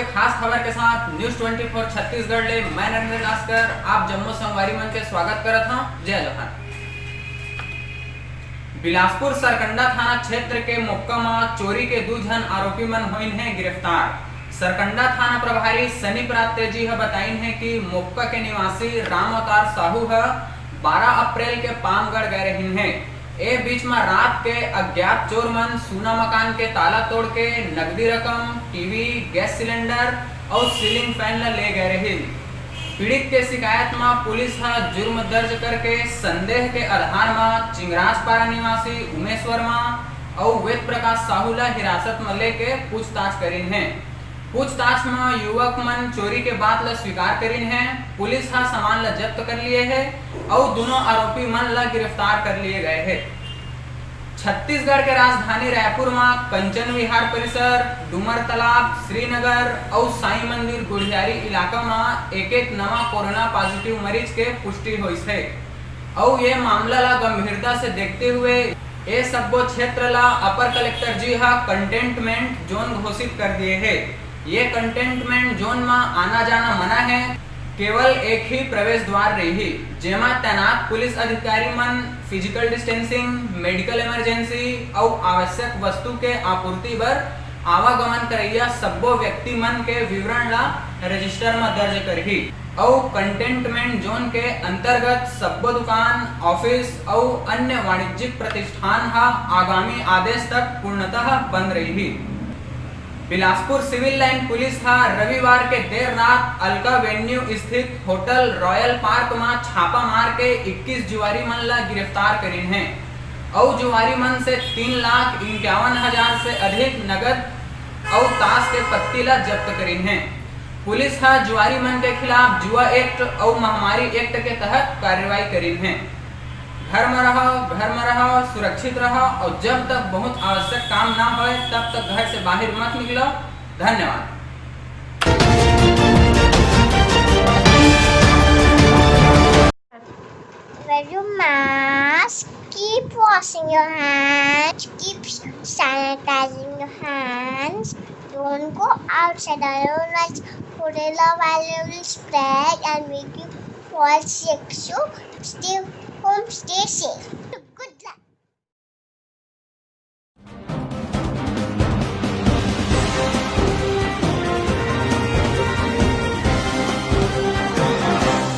के खास खबर के साथ न्यूज 24 छत्तीसगढ़ ले मैं नरेंद्र लास्कर आप जम्मू संगवारी मन के स्वागत करत हूं। जय जोहार। बिलासपुर सरकंडा थाना क्षेत्र के मोक्का में चोरी के 2 जन आरोपी मन होइन है गिरफ्तार। सरकंडा थाना प्रभारी सनी प्राते जी बताइन है कि मोक्का के निवासी राम अवतार साहू 12 अप्रैल के पामगढ़ गए रहिन है। ए बीच में रात के अज्ञात चोर मन सूना मकान के ताला तोड़ के नकदी रकम, टीवी, गैस सिलेंडर और सीलिंग फैन ले गए रहे। पीड़ित के शिकायत में पुलिस जुर्म दर्ज करके संदेह के आधार में चिंगराजपारा निवासी उमेश वर्मा और वेद प्रकाश साहू ला हिरासत में लेके पूछताछ करीन है। पूछताछ में युवक मन चोरी के बात ला स्वीकार करीन है। पुलिस सामान ला जब्त कर लिए है और दोनों आरोपी मन ला गिरफ्तार कर लिए गए हैं। छत्तीसगढ़ के राजधानी रायपुर में कंचन विहार परिसर, डूमर तालाब, श्रीनगर और साई मंदिर गुड़ियारी इलाका में एक नवा कोरोना पॉजिटिव मरीज के पुष्टि हुई है और ये मामला ला गंभीरता से देखते हुए ये सब्बो क्षेत्र ला अपर कलेक्टर जी कंटेनमेंट जोन घोषित कर दिए है। ये कंटेनमेंट जोन में आना जाना मना है, केवल एक ही प्रवेश द्वार रही जेमा तैनात पुलिस अधिकारी मन फिजिकल डिस्टेंसिंग, मेडिकल इमरजेंसी और आवश्यक वस्तु के आपूर्ति बर आवागमन करैया सब्बो व्यक्ति मन के विवरण ला रजिस्टर में दर्ज करही और कंटेनमेंट जोन के अंतर्गत सब्बो दुकान, ऑफिस और अन्य वाणिज्यिक प्रतिष्ठान आगामी आदेश तक पूर्णतः बंद रही। बिलासपुर सिविल लाइन पुलिस रविवार के देर रात अलका वेन्यू स्थित होटल रॉयल पार्क में छापा मार के 21 जुआरी मन ला गिरफ्तार करीन है और जुआरी मन से 3,51,000 से अधिक नगद और ताश के पत्ती ला जब्त करीन है। पुलिस जुआरी मन के खिलाफ जुआ एक्ट और महामारी एक्ट के तहत कार्रवाई करीन है। घर में रहो, सुरक्षित रहो और जब तक बहुत आवश्यक काम ना हो तब तक घर से बाहर मत निकलो। धन्यवाद। Wear your mask, keep washing your hands, keep sanitizing your hands, don't go outside otherwise coronavirus will spread and make you fall sick. So stay home, stay safe.